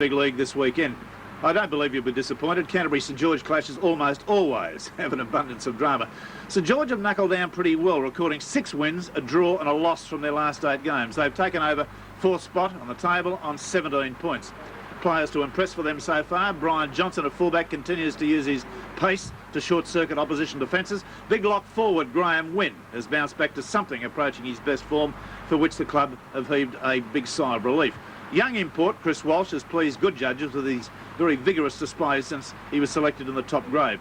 Big league this weekend. I don't believe you'll be disappointed. Canterbury St George clashes almost always have an abundance of drama. St George have knuckled down pretty well, recording 6 wins, a draw and a loss from their last 8 games. They've taken over 4th spot on the table on 17 points. Players to impress for them so far. Brian Johnson, a fullback, continues to use his pace to short-circuit opposition defences. Big lock forward Graham Wynn has bounced back to something approaching his best form, for which the club have heaved a big sigh of relief. Young import Chris Walsh has pleased good judges with his very vigorous displays since he was selected in the top grade.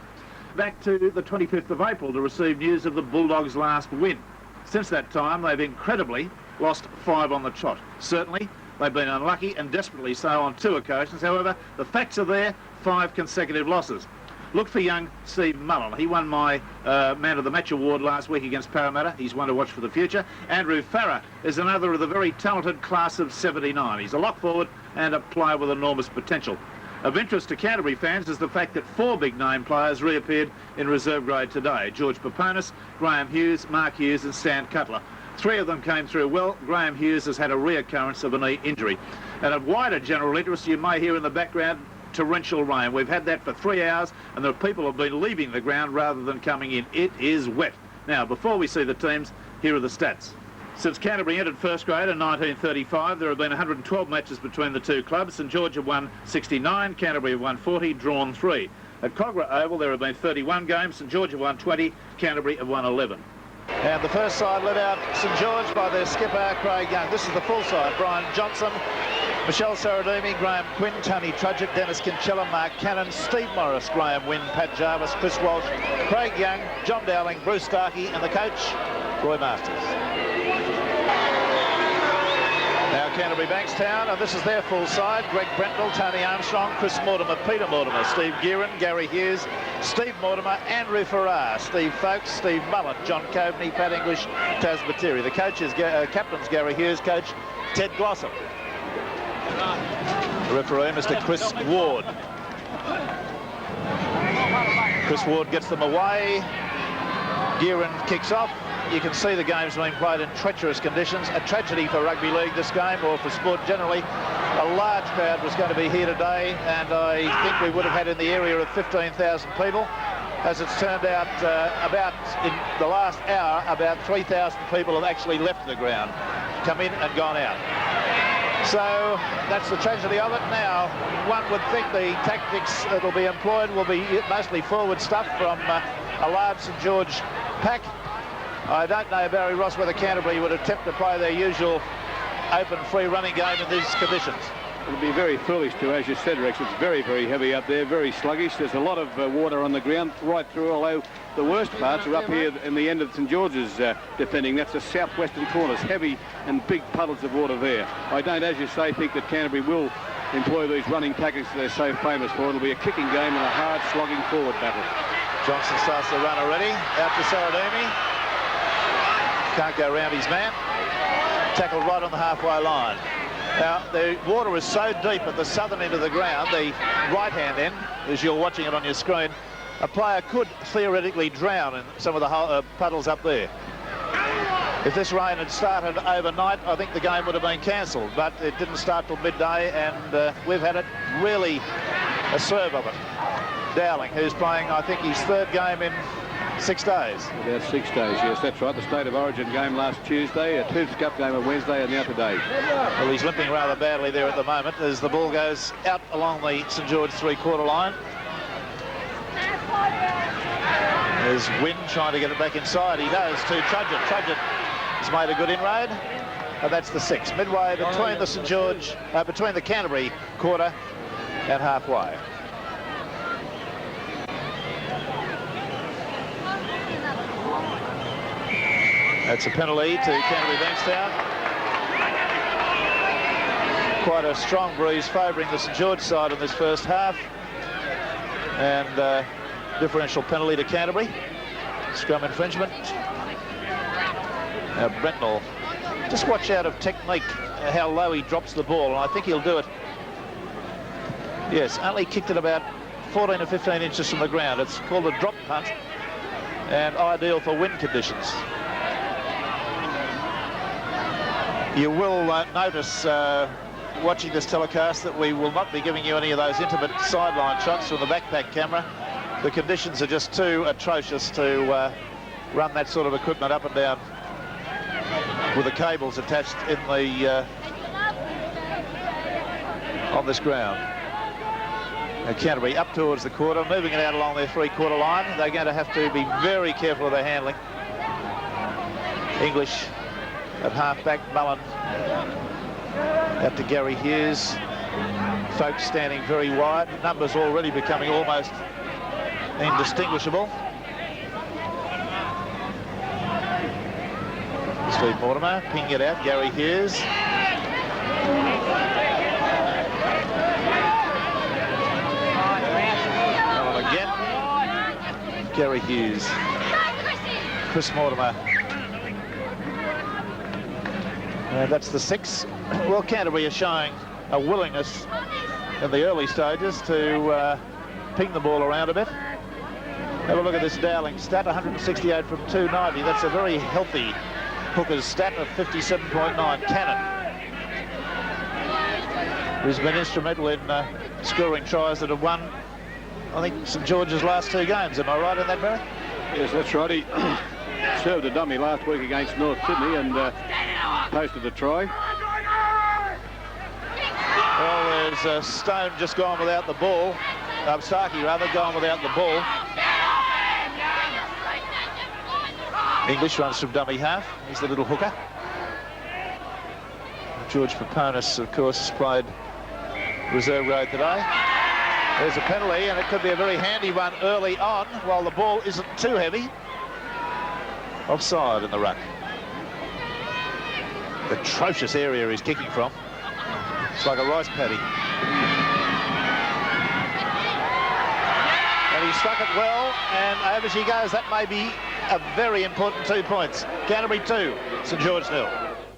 Back to the 25th of April to receive news of the Bulldogs' last win. Since that time, they've incredibly lost 5 on the trot. Certainly, they've been unlucky and desperately so on 2 occasions. However, the facts are there, 5 consecutive losses. Look for young Steve Mullen. He won my Man of the Match award last week against Parramatta. He's one to watch for the future. Andrew Farah is another of the very talented class of 79. He's a lock forward and a player with enormous potential. Of interest to Canterbury fans is the fact that 4 big-name players reappeared in reserve grade today. George Paponis, Graham Hughes, Mark Hughes and Stan Cutler. 3 of them came through well. Graham Hughes has had a reoccurrence of a knee injury. And of wider general interest, you may hear in the background torrential rain. We've had that for 3 hours and the people have been leaving the ground rather than coming in. It is wet. Now, before we see the teams, here are the stats. Since Canterbury entered first grade in 1935, there have been 112 matches between the 2 clubs. St George have won 69, Canterbury have won 40, drawn 3. At Kogarah Oval, there have been 31 games. St George have won 20, Canterbury have won 11. And the first side led out St George by their skipper, Craig Young. This is the full side. Brian Johnson, Michelle Saradimi, Graham Quinn, Tony Trudgett, Dennis Kinchilla, Mark Cannon, Steve Morris, Graham Wynn, Pat Jarvis, Chris Walsh, Craig Young, John Dowling, Bruce Starkey and the coach, Roy Masters. Now Canterbury Bankstown, and this is their full side. Greg Brentnell, Tony Armstrong, Chris Mortimer, Peter Mortimer, Steve Gearin, Gary Hughes, Steve Mortimer, Andrew Farrar, Steve Folkes, Steve Mullen, John Coveney, Pat English, Taz Bateri. The coach is captain's Gary Hughes, coach Ted Glossop. The referee, Mr. Chris Ward. Chris Ward gets them away. Gearin kicks off. You can see the game's being played in treacherous conditions. A tragedy for rugby league, this game, or for sport generally. A large crowd was going to be here today, and I think we would have had in the area of 15,000 people. As it's turned out, about in the last hour, about 3,000 people have actually left the ground, come in and gone out. So that's the tragedy of it. Now, one would think the tactics that will be employed will be mostly forward stuff from a large St George pack. I don't know, Barry Ross, whether Canterbury would attempt to play their usual open, free running game in these conditions. It'll be very foolish to, as you said, Rex. It's very, very heavy up there, very sluggish. There's a lot of water on the ground right through, although the worst parts are up here in the end of St George's defending. That's the southwestern corners, heavy and big puddles of water there. I don't, as you say, think that Canterbury will employ these running tactics they're so famous for. It'll be a kicking game and a hard, slogging forward battle. Johnson starts the run already, out to Saradimi. Can't go round his man. Tackled right on the halfway line. Now, the water is so deep at the southern end of the ground, the right-hand end, as you're watching it on your screen, a player could theoretically drown in some of the puddles up there. If this rain had started overnight, I think the game would have been cancelled, but it didn't start till midday, and we've had it really a serve of it. Dowling, who's playing, I think, his 3rd game in 6 days. About 6 days, yes, that's right. The State of Origin game last Tuesday, a Toots Cup game on Wednesday, and now today. Well, he's limping rather badly there at the moment as the ball goes out along the St George 3-quarter line. There's Wynn trying to get it back inside. He does to Trudgett. Trudgett has made a good inroad, and that's the 6. Midway between the St George, between the Canterbury quarter and halfway. That's a penalty to Canterbury Bankstown. Quite a strong breeze favouring the St George side in this first half. And differential penalty to Canterbury. Scrum infringement. Now Brentnell, just watch out of technique, how low he drops the ball, and I think he'll do it. Yes, only kicked it about 14 or 15 inches from the ground. It's called a drop punt and ideal for wind conditions. You will notice watching this telecast that we will not be giving you any of those intimate sideline shots from the backpack camera. The conditions are just too atrocious to run that sort of equipment up and down with the cables attached in the on this ground. Now Canterbury up towards the quarter, moving it out along their three-quarter line. They're going to have to be very careful of their handling. English at half-back, Mullen out to Gary Hughes. Folks standing very wide. Numbers already becoming almost indistinguishable. Steve Mortimer pinging it out, Gary Hughes. Mullen again. Gary Hughes. Chris Mortimer. That's the 6. Well, Canterbury is showing a willingness in the early stages to ping the ball around a bit. Have a look at this Dowling stat, 168 from 290. That's a very healthy hooker's stat of 57.9. Cannon, who's been instrumental in scoring tries that have won, I think, St. George's last 2 games. Am I right in that, Barry? Yes, that's right. He served a dummy last week against North Sydney and posted a try. Well, there's Stone just gone without the ball. Saki, rather, gone without the ball. English runs from dummy half. He's the little hooker. George Paponis, of course, has played reserve grade today. There's a penalty, and it could be a very handy one early on, while the ball isn't too heavy. Offside in the ruck. Atrocious area he's kicking from. It's like a rice paddy. And he struck it well, and over she goes. That may be a very important 2 points. Canterbury 2, St. George 0.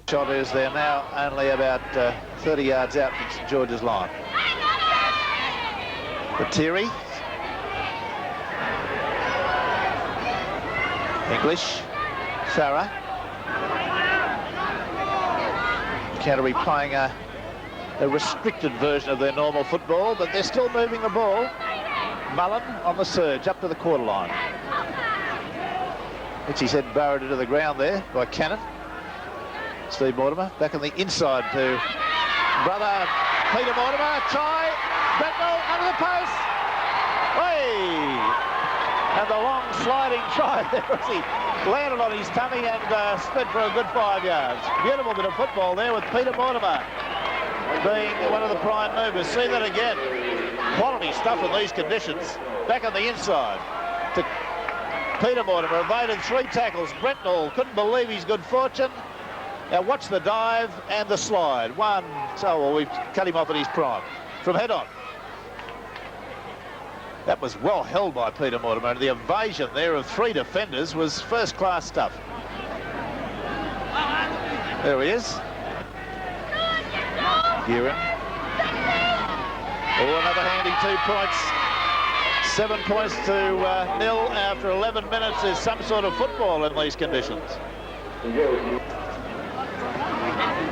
Shot is there now, only about 30 yards out from St. George's line. Lettieri. English. Farah. Canterbury playing a restricted version of their normal football, but they're still moving the ball. Mullen on the surge up to the quarter line. Mitchie's head burrowed into the ground there by Cannon. Steve Mortimer back on the inside to brother Peter Mortimer. Try. Bretnell under the post. Hey! And the long sliding try there as he landed on his tummy and sped for a good 5 yards. Beautiful bit of football there with Peter Mortimer being one of the prime movers. See that again. Quality stuff in these conditions. Back on the inside to Peter Mortimer. Evaded 3 tackles. Bretnell couldn't believe his good fortune. Now watch the dive and the slide. One. So well, we've cut him off at his prime. From head on. That was well held by Peter Mortimer. And the evasion there of 3 defenders was first-class stuff. There he is. Gearin. Oh, another handy 2 points. 7 points to 0 after 11 minutes is some sort of football in these conditions.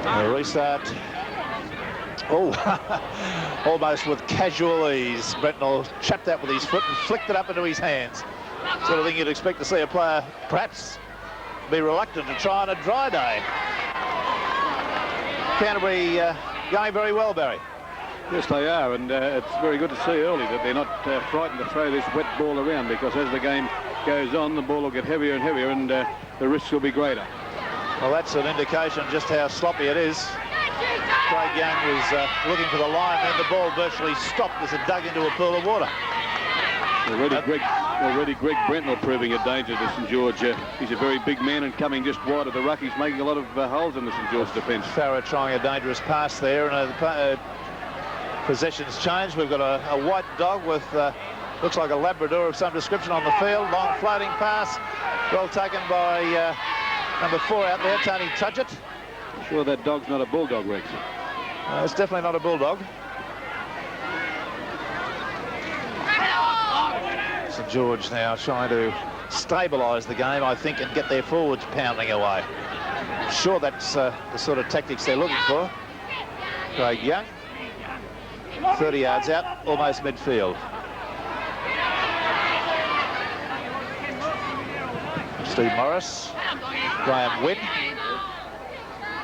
A restart. Oh, almost with casual ease. Bretnell chapped that with his foot and flicked it up into his hands. Sort of thing you'd expect to see a player perhaps be reluctant to try on a dry day. Canterbury going very well, Barry. Yes, they are, and it's very good to see early that they're not frightened to throw this wet ball around, because as the game goes on, the ball will get heavier and heavier, and the risks will be greater. Well, that's an indication just how sloppy it is. Craig Young was looking for the line, and the ball virtually stopped as it dug into a pool of water. Already Greg Bretnell proving a danger to St. George. He's a very big man and coming just wide of the ruck. He's making a lot of holes in the St. George defence. Farah trying a dangerous pass there, and possessions changed. We've got a white dog with looks like a Labrador of some description on the field. Long floating pass, well taken by number 4 out there, Tony Tudgett. Sure that dog's not a bulldog, Rex. It's definitely not a bulldog. St. George now trying to stabilise the game, I think, and get their forwards pounding away. I'm sure that's the sort of tactics they're looking for. Craig Young. 30 yards out, almost midfield. Steve Morris. Graham Wynn.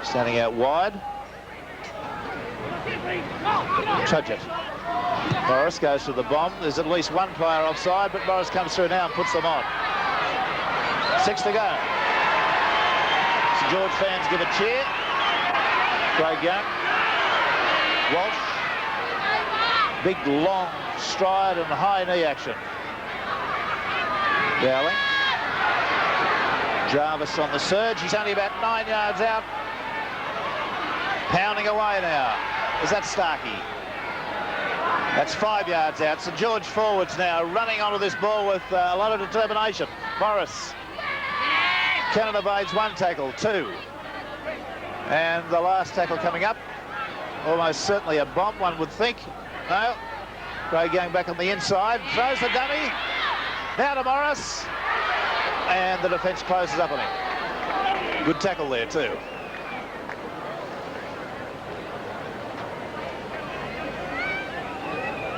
Standing out wide. Trudgett. Morris goes to the bomb. There's at least one player offside, but Morris comes through now and puts them on. 6 to go. St. George fans give a cheer. Craig Young. Walsh. Big, long stride and high knee action. Dowling. Jarvis on the surge. He's only about 9 yards out. Pounding away now. Is that Starkey? That's 5 yards out. St. George forwards now running onto this ball with a lot of determination. Morris. Cannon evades 1 tackle, 2. And the last tackle coming up. Almost certainly a bomb, one would think. No. Craig Young back on the inside. Throws the dummy. Now to Morris. And the defence closes up on him. Good tackle there too.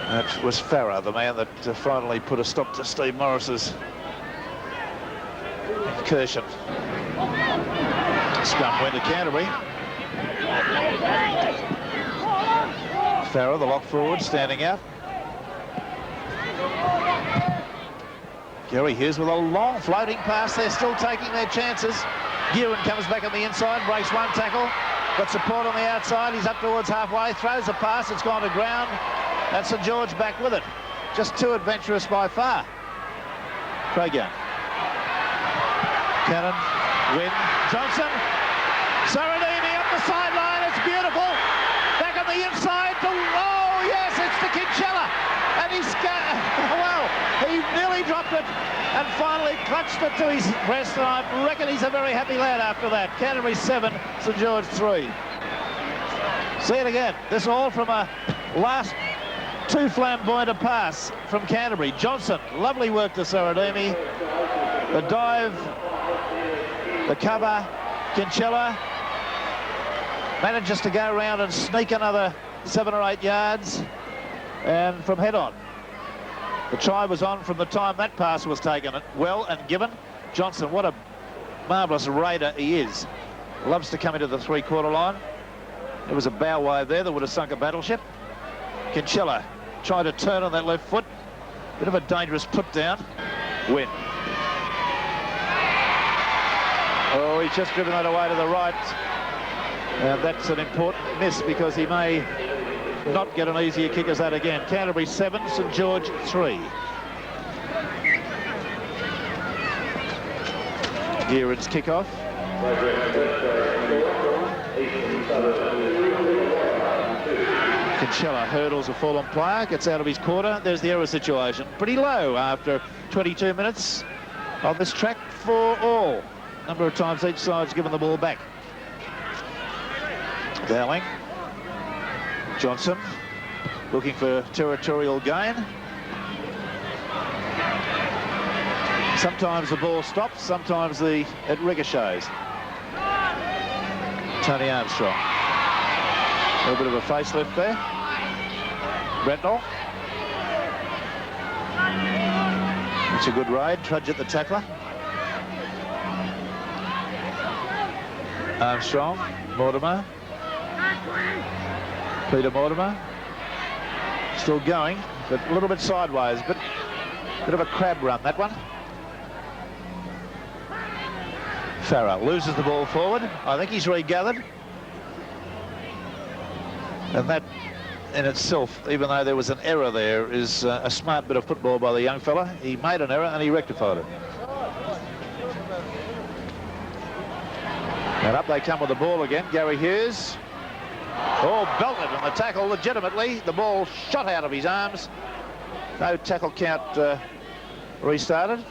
That was Farah, the man that finally put a stop to Steve Morris's incursion. Scrum went to Canterbury. Farah, the lock forward, standing out. Gary Hughes with a long floating pass. They're still taking their chances. Gearin comes back on the inside, breaks 1 tackle. Got support on the outside. He's up towards halfway. Throws a pass. It's gone to ground. And St. George back with it. Just too adventurous by far. Craig Young. Cannon. Wynn. Johnson. Saradini up the sideline. It's beautiful. Back on the inside. Oh, yes, it's to Kinsella. And he's well, he nearly dropped it and finally clutched it to his breast, and I reckon he's a very happy lad after that. Canterbury 7, St. George 3. See it again. This all from a last too flamboyant a pass from Canterbury. Johnson, lovely work to Saradini. The dive, the cover, Kinsella manages to go around and sneak another 7 or 8 yards. And from head on. The try was on from the time that pass was taken well and given. Johnson, what a marvellous raider he is. Loves to come into the 3-quarter line. There was a bow wave there that would have sunk a battleship. Kinsella tried to turn on that left foot. Bit of a dangerous put down. Win. Oh, he's just driven that away to the right. And that's an important miss because he may not get an easier kick as that again. Canterbury 7, St. George 3. Gearin's kick-off. Kinsella hurdles a fallen player, gets out of his quarter. There's the error situation. Pretty low after 22 minutes on this track for all. Number of times each side's given the ball back. Dowling. Johnson looking for territorial gain. Sometimes the ball stops, sometimes it ricochets. Tony Armstrong. A little bit of a facelift there. Brentnall. It's a good raid. Trudgett the tackler. Armstrong. Mortimer. Peter Mortimer. Still going, but a little bit sideways, but a bit of a crab run, that one. Farah loses the ball forward. I think he's regathered. And that in itself, even though there was an error there, is a smart bit of football by the young fella. He made an error and he rectified it. And up they come with the ball again. Gary Hughes. Oh, belted on the tackle legitimately. The ball shot out of his arms. No tackle count restarted.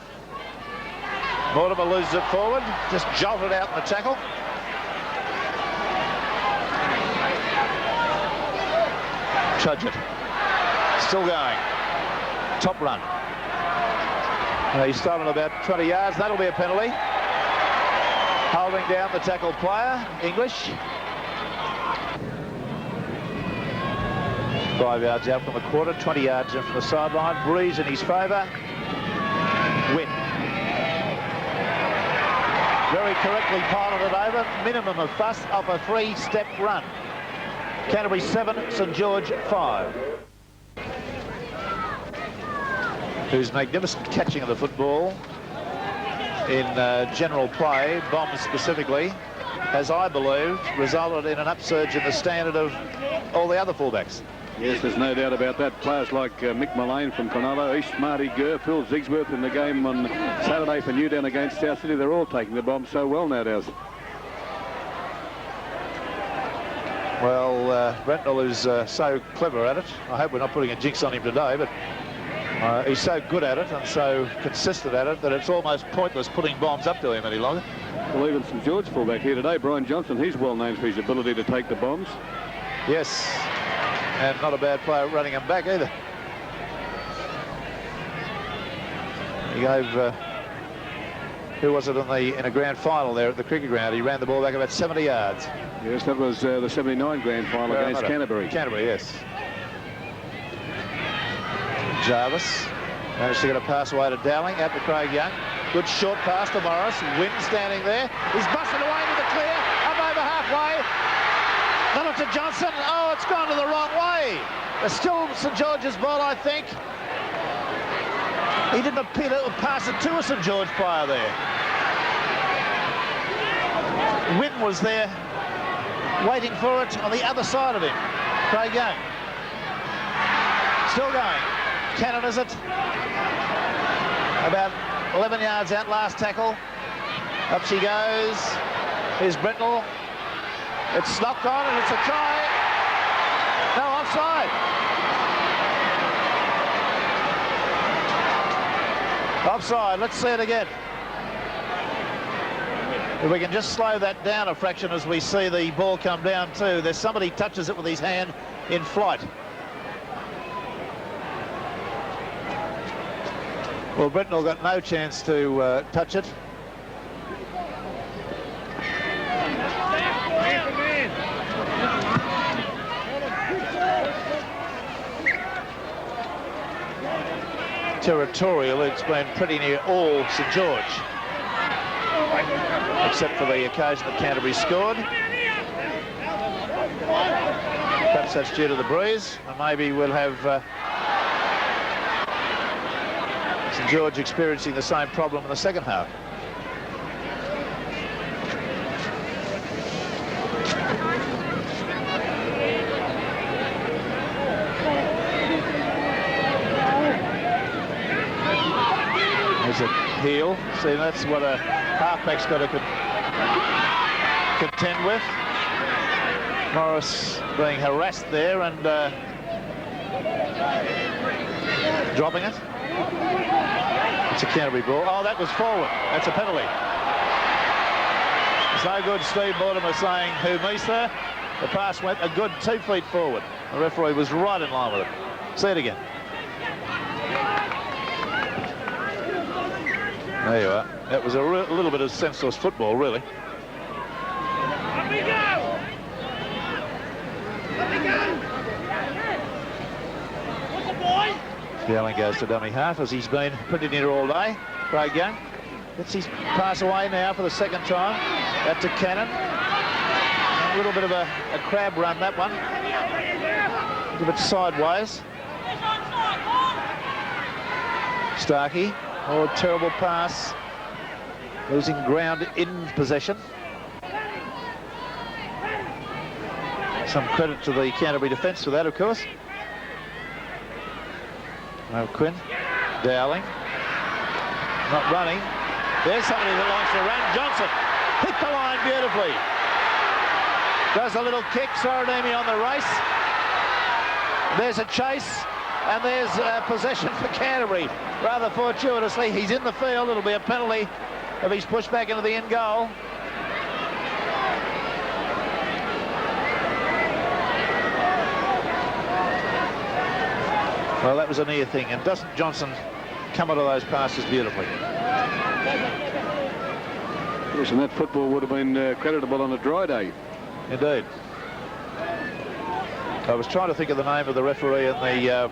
Mortimer loses it forward. Just jolted out in the tackle. Trudgett. Still going. Top run. He's stolen about 20 yards. That'll be a penalty. Holding down the tackle player, English. 5 yards out from the quarter, 20 yards in from the sideline. Breeze in his favour. Win. Very correctly piloted over. Minimum of fuss off a 3-step run. Canterbury 7, St. George 5. Whose magnificent catching of the football in general play, bombs specifically, has, I believe, resulted in an upsurge in the standard of all the other fullbacks. Yes, there's no doubt about that. Players like Mick Mullane from Cronulla, East, Marty Gurr, Phil Zigsworth in the game on Saturday for Newtown against South City. They're all taking the bomb so well nowadays. Well, Brentnell is so clever at it. I hope we're not putting a jinx on him today, but he's so good at it and so consistent at it that it's almost pointless putting bombs up to him any longer. Well, even St. George fullback here today, Brian Johnson, he's well known for his ability to take the bombs. Yes, and not a bad player running him back either. He gave, who was it in a grand final there at the cricket ground? He ran the ball back about 70 yards. Yes, that was the 79 grand final against Canterbury. Canterbury, yes. Jarvis managed to get a pass away to Dowling, out to Craig Young. Good short pass to Morris. Wynn standing there. He's busted away to the clear. Up over halfway. Then to Johnson. Oh, it's gone to the wrong way. It's still St. George's ball, I think. He didn't appear to pass it to a St. George player there. Wynn was there waiting for it on the other side of him. Craig Young. Still going. Cannon is it? About 11 yards out, last tackle. Up she goes. Here's Brentnell. It's knocked on and it's a try. No, offside. Offside. Let's see it again. If we can just slow that down a fraction as we see the ball come down too. There's somebody touches it with his hand in flight. Well, Brentnell got no chance to touch it. Territorial, it's been pretty near all St. George, except for the occasion that Canterbury scored. Perhaps that's due to the breeze, and maybe we'll have St. George experiencing the same problem in the second half. There's a heel. See, that's what a halfback's got to contend with. Morris being harassed there and dropping it. It's a Canterbury ball. Oh, that was forward. That's a penalty. It's no good Steve Mortimer saying, who me, sir? The pass went a good 2 feet forward. The referee was right in line with it. See it again. There you are. That was a little bit of senseless football, really. Let me go! Let me go! What's the boy? Dowling goes to dummy half as he's been pretty near all day. Craig Young gets his pass away now for the second time. Out to Cannon. A little bit of a crab run, that one. A little bit sideways. Starkey. Oh, terrible pass. Losing ground in possession. Some credit to the Canterbury defence for that, of course. Quinn. Dowling. Not running. There's somebody that likes to run. Johnson hit the line beautifully. Does a little kick. Sorodimi on the race. There's a chase. And there's possession for Canterbury. Rather fortuitously, he's in the field. It'll be a penalty if he's pushed back into the end goal. Well, that was a near thing. And doesn't Johnson come out of those passes beautifully? Yes, and that football would have been creditable on a dry day. Indeed. I was trying to think of the name of the referee in the...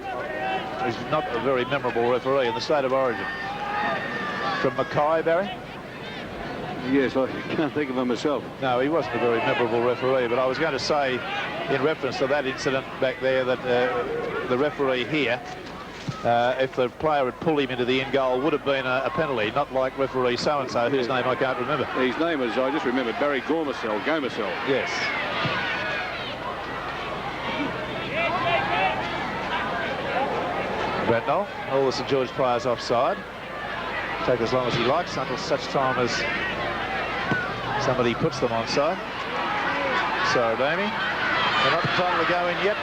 he's not a very memorable referee in the state of origin. From Mackay, Barry? Yes, I can't think of him myself. No, he wasn't a very memorable referee, but I was going to say, in reference to that incident back there, that the referee here, if the player had pulled him into the in goal, would have been a penalty, not like referee so-and-so, whose name I can't remember. His name was, I just remembered, Barry Gomercell. Yes. Bretnell, all the St. George players offside. Take as long as he likes until such time as somebody puts them onside. Saradami. They're not entitled to go in yet.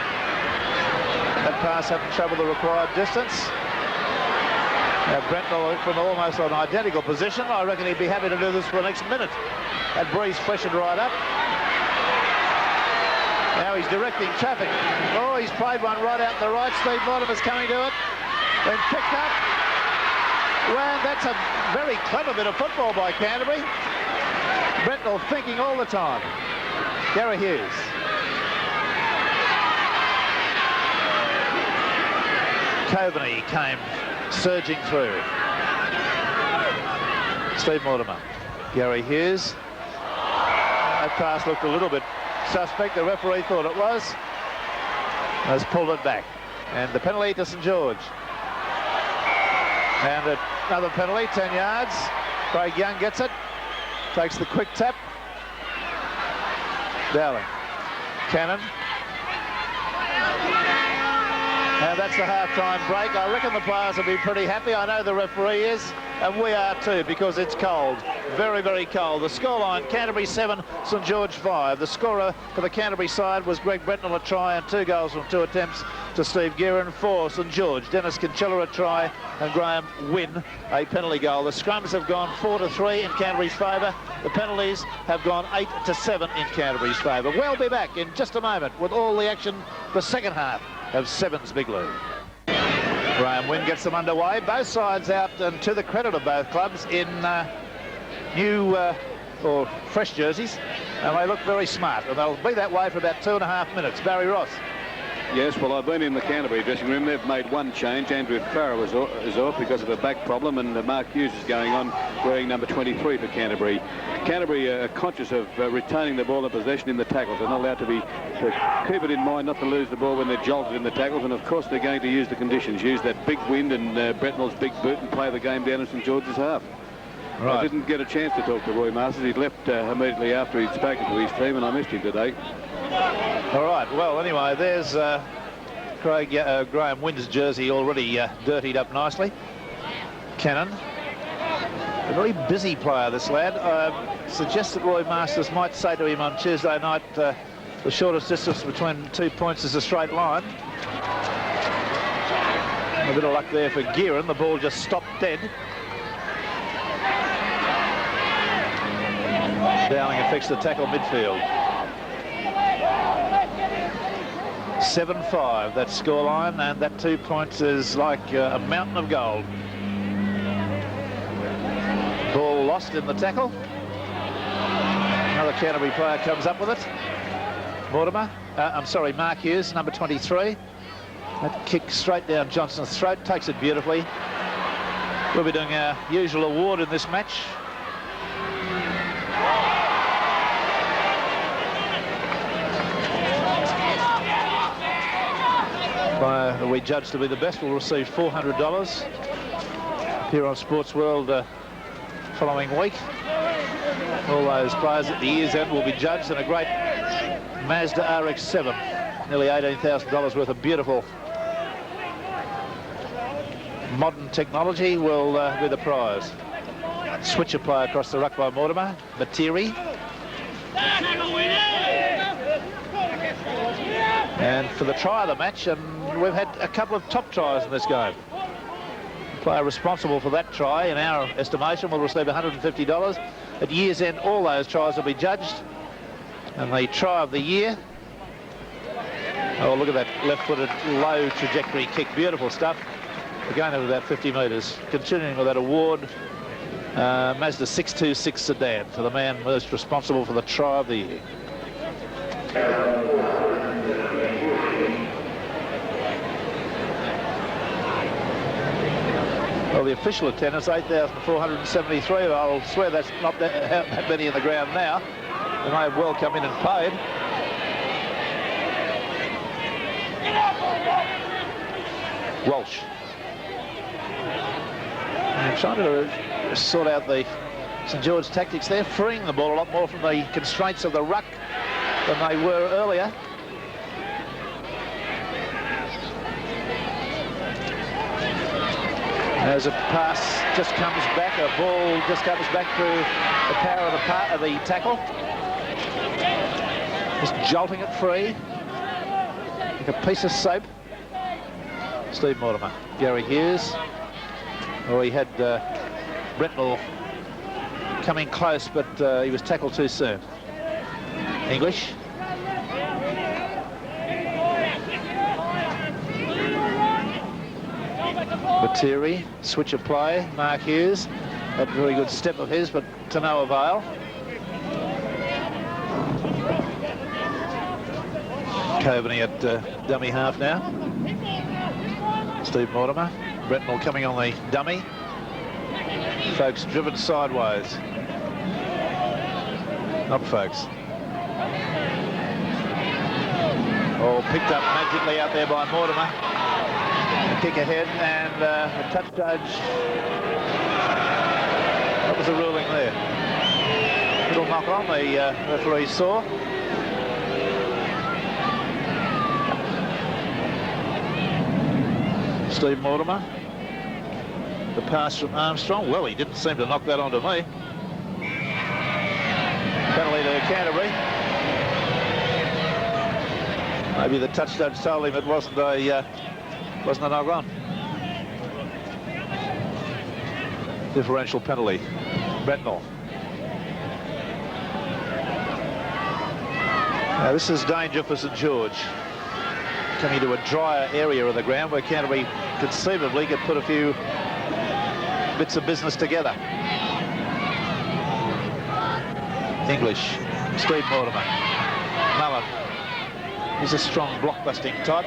That pass hasn't travelled the required distance. Now Bretnell from almost an identical position. I reckon he'd be happy to do this for the next minute. That breeze freshened right up. Now he's directing traffic. Oh, he's played one right out the right. Steve Mortimer's coming to it. Then picked up. Well, that's a very clever bit of football by Canterbury. Bretnell thinking all the time. Gary Hughes. Coveney came surging through. Steve Mortimer. Gary Hughes. That pass looked a little bit suspect. The referee thought it was. Has pulled it back. And the penalty to St. George. And another penalty, 10 yards. Craig Young gets it. Takes the quick tap. Dowling. Cannon. And that's the half-time break. I reckon the players will be pretty happy. I know the referee is, and we are too, because it's cold. Very, very cold. The scoreline, Canterbury 7, St. George 5. The scorer for the Canterbury side was Greg Bretnell, a try, and 2 goals from 2 attempts to Steve Gearin. For St. George, Dennis Kincella, a try, and Graham Wynn, a penalty goal. The scrums have gone 4-3 in Canterbury's favour. The penalties have gone 8-7 in Canterbury's favour. We'll be back in just a moment with all the action the second half of Seven's Big League. Graham Wynn gets them underway. Both sides out, and to the credit of both clubs, in new or fresh jerseys, and they look very smart, and they'll be that way for about 2.5 minutes. Barry Ross. Yes, well, I've been in the Canterbury dressing room. They've made one change. Andrew Farrer is off because of a back problem, and Mark Hughes is going on wearing number 23 for Canterbury. Canterbury are conscious of retaining the ball in possession in the tackles. They're not allowed to keep it in mind not to lose the ball when they're jolted in the tackles, and of course they're going to use the conditions, use that big wind and Bretnell's big boot, and play the game down in St. George's half. Right. I didn't get a chance to talk to Roy Masters. He'd left immediately after he'd spoken to his team, and I missed him today. All right, well, anyway, there's Graham Wynn's jersey already dirtied up nicely. Cannon. A very busy player, this lad. I suggest that Roy Masters might say to him on Tuesday night, the shortest distance between 2 points is a straight line. A bit of luck there for Gearin. The ball just stopped dead. Dowling affects the tackle midfield. 7-5, that scoreline, and that 2 points is like a mountain of gold. Ball lost in the tackle. Another Canterbury player comes up with it. Mark Hughes, number 23. That kick straight down Johnson's throat, takes it beautifully. We'll be doing our usual award in this match. Player we judge to be the best will receive $400 here on Sports World following week. All those players at the year's end will be judged, and a great Mazda RX-7, nearly $18,000 worth of beautiful modern technology, will be the prize. Switcher play across the ruck by Mortimer. Matiri. And for the try of the match, and we've had a couple of top tries in this game. The player responsible for that try, in our estimation, will receive $150. At year's end, all those tries will be judged. And the try of the year, oh, look at that left-footed low trajectory kick, beautiful stuff. Again of about 50 metres. Continuing with that award, Mazda 626 sedan for the man most responsible for the try of the year. the official attendance, 8,473. I'll swear that's not that many in the ground now. They may have well come in and paid. Walsh. And trying to sort out the St. George tactics there, freeing the ball a lot more from the constraints of the ruck than they were earlier. As a pass just comes back, a ball just comes back through the power of the tackle. Just jolting it free, like a piece of soap. Steve Mortimer, Gary Hughes. Oh, he had Brentnell coming close, but he was tackled too soon. English. Batiri, switch of play, Mark Hughes. A very good step of his, but to no avail. Coveney at dummy half now. Steve Mortimer. Brentnell coming on the dummy. Folks driven sideways. Not Folks. Oh, picked up magically out there by Mortimer. A kick ahead and a touch judge. What was the ruling there? Little knock on, the referee saw. Steve Mortimer. The pass from Armstrong. Well, he didn't seem to knock that onto me. Penalty to Canterbury. Maybe the touch judge told him it wasn't a knock on. Differential penalty. Brentnell. Now this is danger for St. George. Coming to a drier area of the ground where Canterbury conceivably could put a few bits of business together. English. Steve Mortimer. Mullen. He's a strong block-busting type.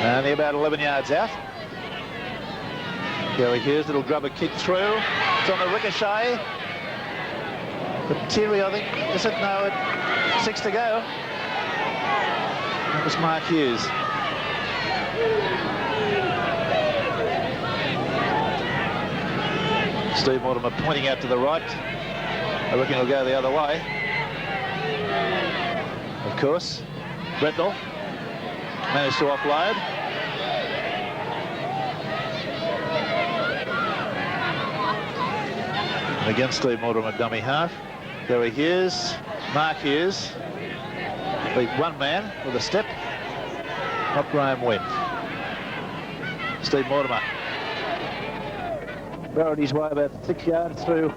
Only about 11 yards out. Gary Hughes, little grubber kick through. It's on the ricochet. But Thierry, I think, is it? No, 6 to go. That was Mark Hughes. Steve Mortimer pointing out to the right. I reckon he'll go the other way. Of course. Brentnell managed to offload. And again, Steve Mortimer dummy half. Gary Hughes, Mark Hughes. Beat one man with a step. Not Graham Wynn. Steve Mortimer. Burrowed his way about 6 yards through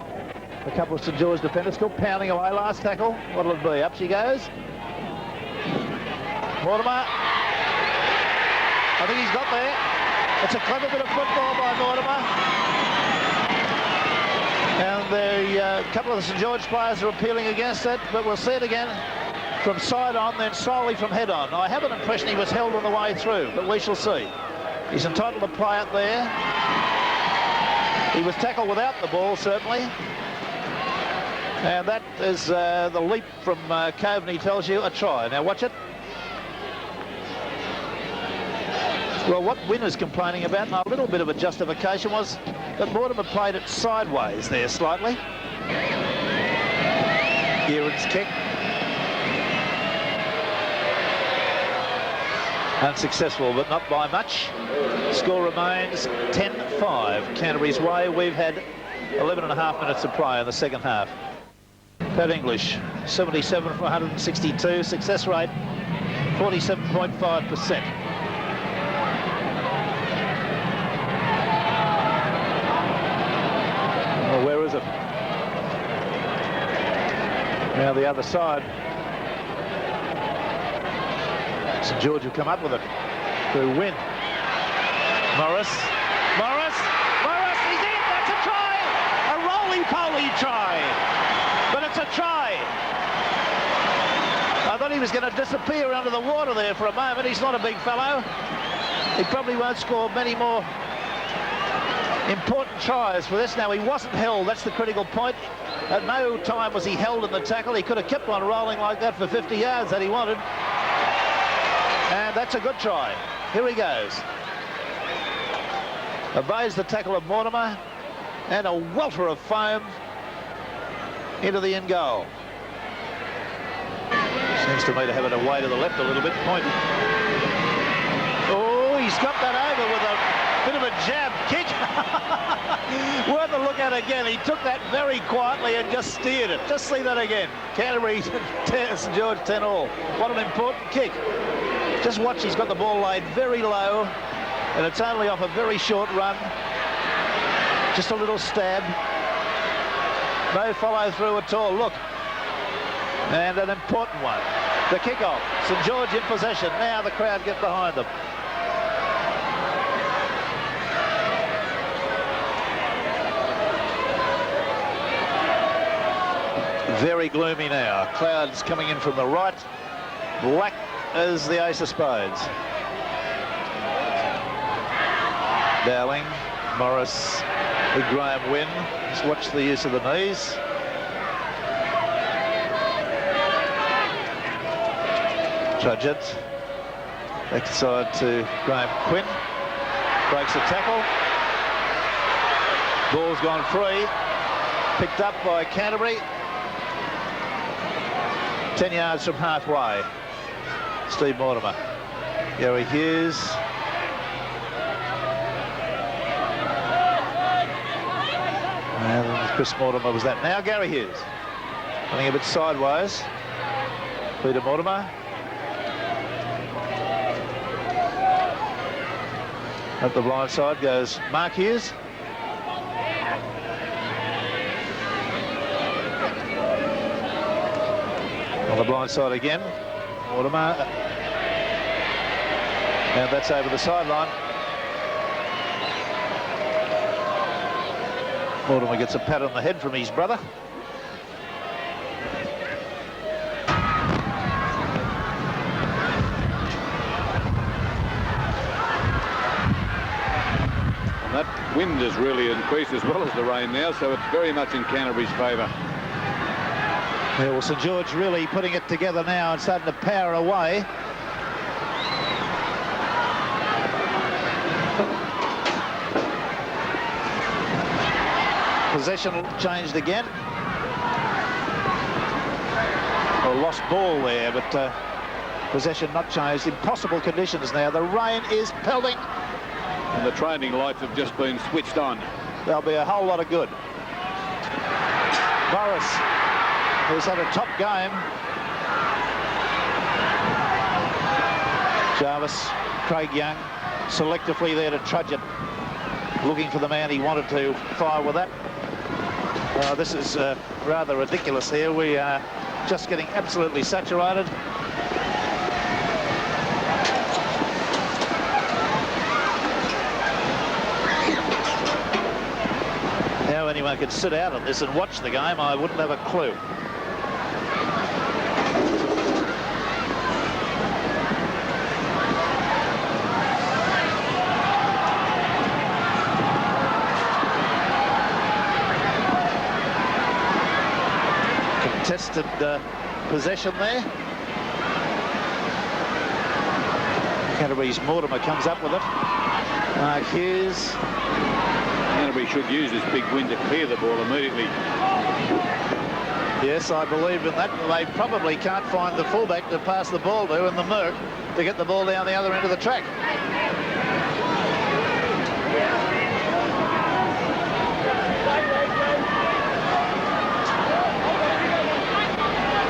a couple of St. George defenders. Still pounding away, last tackle. What'll it be? Up she goes. Mortimer. I think he's got there. It's a clever bit of football by Mortimer. And a couple of the St. George players are appealing against it, but we'll see it again from side on, then slowly from head on. I have an impression he was held on the way through, but we shall see. He's entitled to play it there. He was tackled without the ball, certainly. And that is the leap from Coveney tells you a try. Now watch it. Well, what Wynn is complaining about, and a little bit of a justification, was that Mortimer played it sideways there slightly. Gearan's kick. Unsuccessful, but not by much. Score remains 10-5. Canterbury's way. We've had 11.5 minutes of play in the second half. Pat English, 77 for 162. Success rate, 47.5%. Well, where is it? Now the other side. St. George will come up with it to win. Morris, he's in, that's a try! A roly-poly try, but it's a try. he was going to disappear under the water there for a moment. He's not a big fellow. He probably won't score many more important tries for this. Now, he wasn't held. That's the critical point. At no time was he held in the tackle. He could have kept on rolling like that for 50 yards that he wanted. And that's a good try. Here he goes. Obeys the tackle of Mortimer. And a welter of foam into the in goal. Seems to me to have it away to the left a little bit. Point. Oh, he's got that over with a bit of a jab kick. Worth a look at again. He took that very quietly and just steered it. Just see that again. Canterbury, St. George 10-all. What an important kick. Just watch, he's got the ball laid very low, and it's only off a very short run. Just a little stab. No follow through at all. Look. And an important one. The kick-off. St. George in possession. Now the crowd get behind them. Very gloomy now. Clouds coming in from the right. Black as the ace of spades. Dowling, Morris, Big Graham win. Just watch the use of the knees. Trudgett. Backside to Graham Quinn. Breaks the tackle. Ball's gone free. Picked up by Canterbury. 10 yards from halfway. Steve Mortimer. Gary Hughes. And Chris Mortimer was that. Now Gary Hughes. Running a bit sideways. Peter Mortimer. At the blind side goes Mark Hughes. On the blind side again, Mortimer. And that's over the sideline. Mortimer gets a pat on the head from his brother. And that wind has really increased as well as the rain now, so it's very much in Canterbury's favour. Yeah, well, St. George really putting it together now and starting to power away. Possession changed again. A lost ball there, but possession not changed. Impossible conditions now. The rain is pelting. And the training lights have just been switched on. There'll be a whole lot of good. Morris, who's had a top game. Jarvis, Craig Young, selectively there to Trudgett, looking for the man he wanted to fire with that. This is rather ridiculous here. We are just getting absolutely saturated. How anyone could sit out of this and watch the game, I wouldn't have a clue. Contested possession there. Canterbury's Mortimer comes up with it. Mark Hughes. Canterbury should use this big wind to clear the ball immediately. Yes, I believe in that. They probably can't find the fullback to pass the ball to in the murk to get the ball down the other end of the track.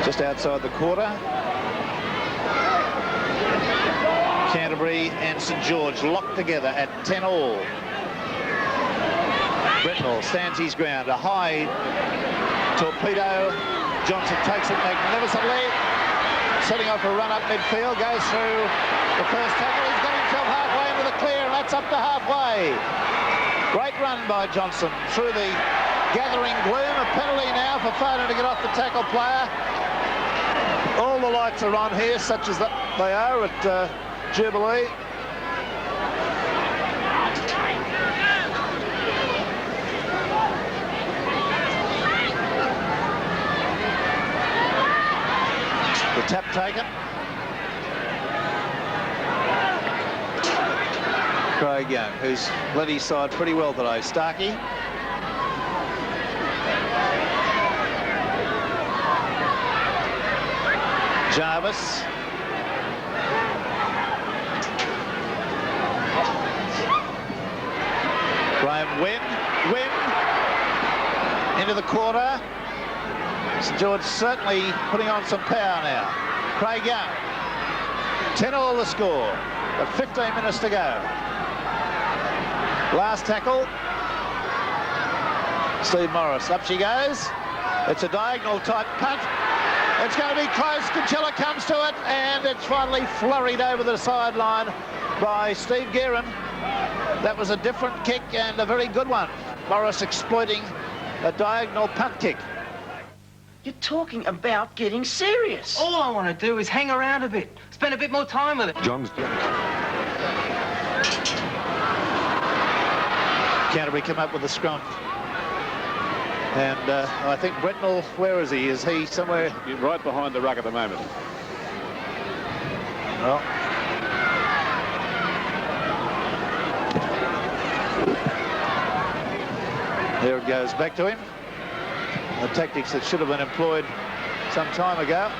Just outside the quarter. Canterbury and St. George locked together at 10-all. Britnell stands his ground. A high torpedo. Johnson takes it magnificently. Setting off a run up midfield. Goes through the first tackle. He's got himself halfway into the clear, and that's up to halfway. Great run by Johnson through the gathering gloom. A penalty now for Foden to get off the tackle player. All the lights are on here, such as they are at Jubilee. The tap taken. Craig Young, who's led his side pretty well today. Starkey. Jarvis. Graham Wynn. Into the quarter. St. George certainly putting on some power now. Craig Young. 10-all the score. But 15 minutes to go. Last tackle. Steve Morris. Up she goes. It's a diagonal type punt. It's going to be close. Kinsella comes to it, and it's finally flurried over the sideline by Steve Guerin. That was a different kick and a very good one. Morris exploiting a diagonal punt kick. You're talking about getting serious. All I want to do is hang around a bit, spend a bit more time with it. John's Canterbury come up with the scrum. And I think Bretnell, where is he? Is he somewhere? right behind the ruck at the moment. Well, there it goes back to him. The tactics that should have been employed some time ago.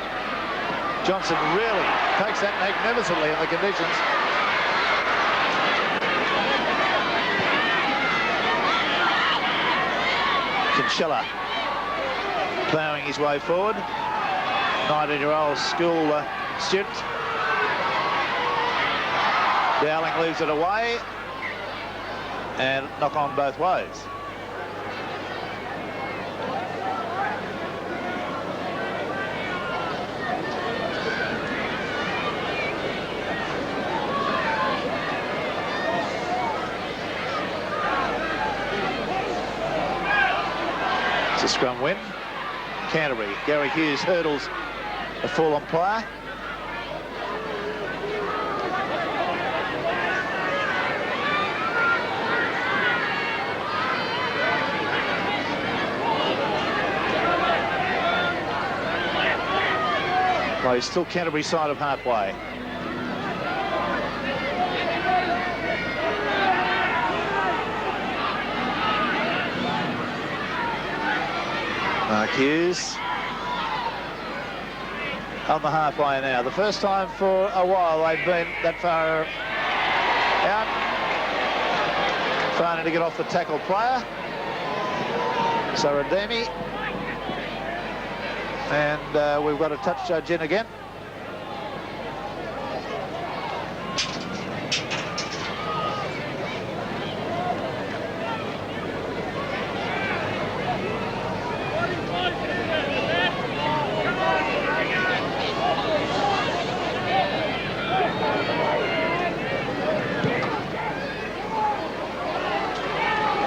Johnson really takes that magnificently in the conditions. Kinsella ploughing his way forward. 19-year-old school student. Dowling leaves it away and knock on both ways. Scrum win. Canterbury. Gary Hughes hurdles a fallen player. Well, he's still Canterbury side of halfway. Mark Hughes on the halfway now. The first time for a while they've been that far out. Trying to get off the tackle player. Sarademi. And we've got a touch judge in again.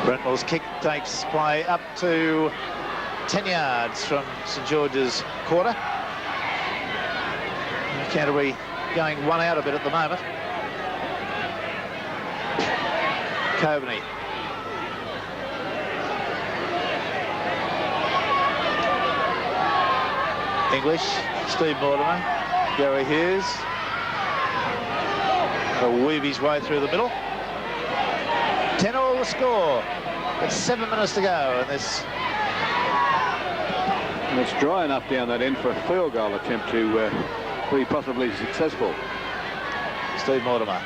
Brentwell's kick takes play up to 10 yards from St. George's quarter. Canterbury going one out a bit at the moment. Coveney. English, Steve Mortimer, Gary Hughes. He'll weave his way through the middle. 10-all the score. It's 7 minutes to go, and this. And it's dry enough down that end for a field goal attempt to be possibly successful. Steve Mortimer.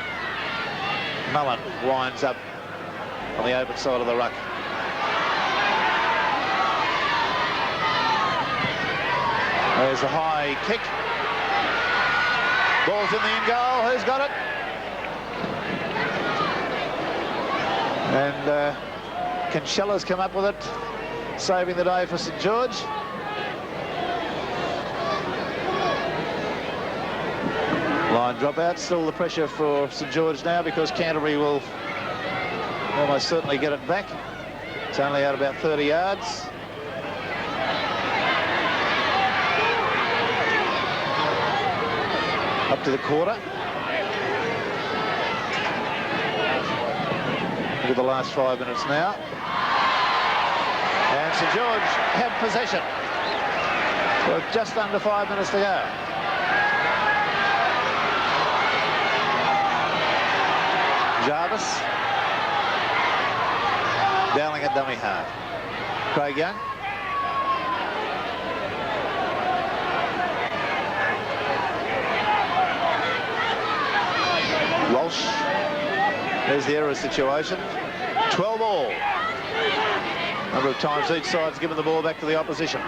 Mullen winds up on the open side of the ruck. There's a high kick. Ball's in the end goal. Who's got it? And Kinsella's come up with it, saving the day for St. George. Line dropout. Still the pressure for St. George now because Canterbury will almost certainly get it back. It's only out about 30 yards. Up to the quarter. Look at the last 5 minutes now. And St. George have possession with just under 5 minutes to go. Jarvis. Dowling at dummy half. Craig Young. Walsh. There's the error situation. 12 all. Number of times each side's given the ball back to the opposition.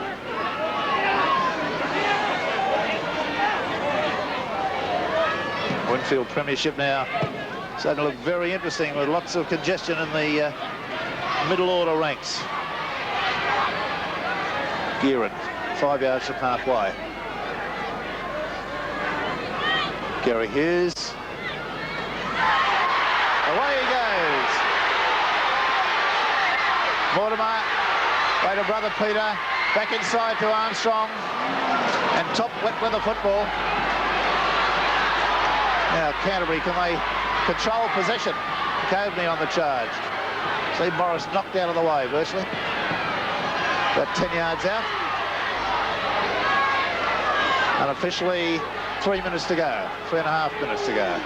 Winfield Premiership now starting to look very interesting with lots of congestion in the middle order ranks. Gearin, 5 yards from halfway. Gary Hughes. Away he goes. Mortimer, way to brother Peter, back inside to Armstrong, and top wet weather football. Now Canterbury, can they control possession? Coveney on the charge. Steve Morris knocked out of the way virtually. About 10 yards out. Unofficially 3 minutes to go, 3.5 minutes to go.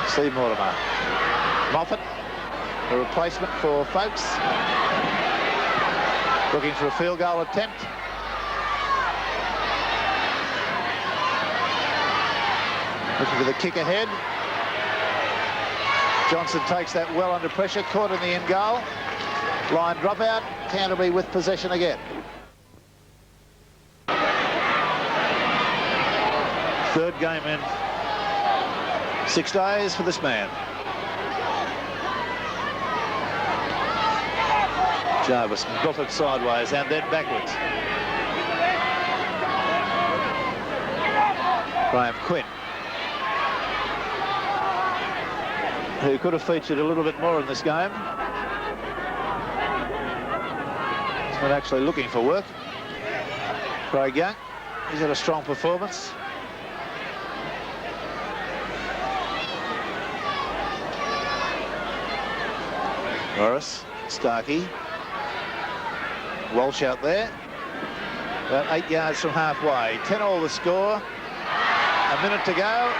Steve Mortimer. Moffat, a replacement for Folks. Looking for a field goal attempt. Looking for the kick ahead. Johnson takes that well under pressure, caught in the end goal. Line dropout, Canterbury with possession again. Third game in 6 days for this man. Jarvis belted sideways and then backwards. Graham Quinn, who could have featured a little bit more in this game. He's not actually looking for work. Craig Young, he's had a strong performance. Morris, Starkey, Walsh out there, about 8 yards from halfway. 10 all the score, a minute to go.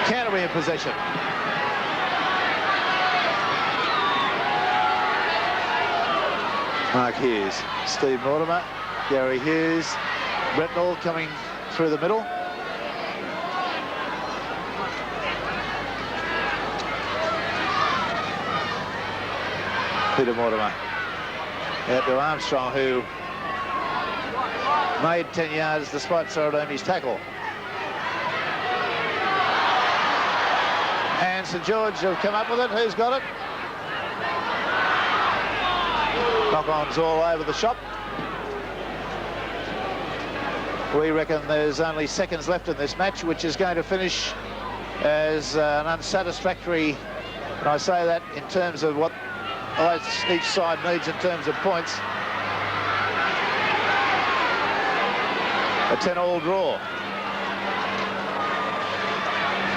Canterbury in possession. Mark Hughes, Steve Mortimer, Gary Hughes, Bretnall coming through the middle. Peter Mortimer out to Armstrong, who made 10 yards despite Saradaimi's tackle. And St. George have come up with it. Who's got it? Knock-ons all over the shop. We reckon there's only seconds left in this match, which is going to finish as an unsatisfactory, and I say that in terms of what each side needs in terms of points. A 10-all draw.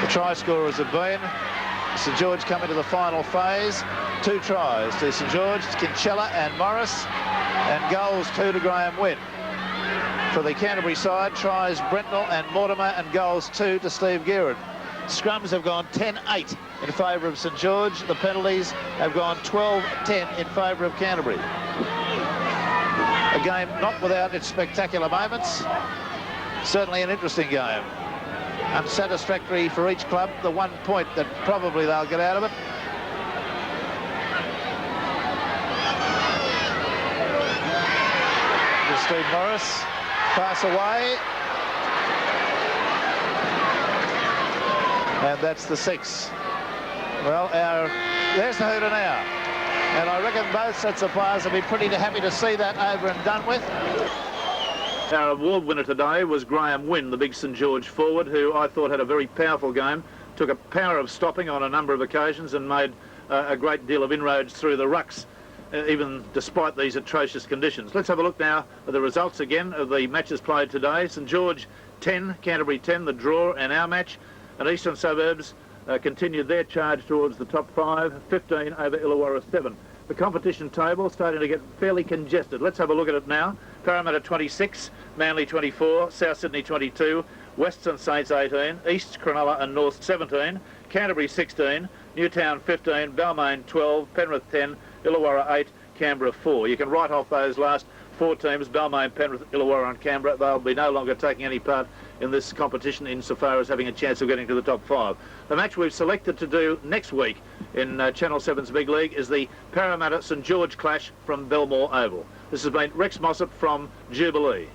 The try scorers have been St. George come into the final phase. 2 tries to St. George, Kinsella and Morris, and goals 2 to Graham Wynn. For the Canterbury side, tries Bretnall and Mortimer, and goals 2 to Steve Gearin. Scrums have gone 10-8 in favour of St. George. The penalties have gone 12-10 in favour of Canterbury. A game not without its spectacular moments. Certainly an interesting game. Unsatisfactory for each club, the 1 point that probably they'll get out of it. Here's Steve Morris, pass away. And that's the 6. Well, there's the hooter now. And I reckon both sets of players will be pretty happy to see that over and done with. Our award winner today was Graham Wynn, the big St. George forward, who I thought had a very powerful game, took a power of stopping on a number of occasions and made a great deal of inroads through the rucks. even despite these atrocious conditions. Let's have a look now at the results again of the matches played today. St George 10, Canterbury 10, the draw and our match. And Eastern Suburbs continued their charge towards the top 5, 15 over Illawarra 7. The competition table starting to get fairly congested. Let's have a look at it now. Parramatta 26, Manly 24, South Sydney 22, Western Saints 18, East, Cronulla and North 17, Canterbury 16, Newtown 15, Balmain 12, Penrith 10, Illawarra 8, Canberra 4. You can write off those last 4 teams, Balmain, Penrith, Illawarra and Canberra. They'll be no longer taking any part in this competition insofar as having a chance of getting to the top 5. The match we've selected to do next week in Channel 7's Big League is the Parramatta St George clash from Belmore Oval. This has been Rex Mossop from Jubilee.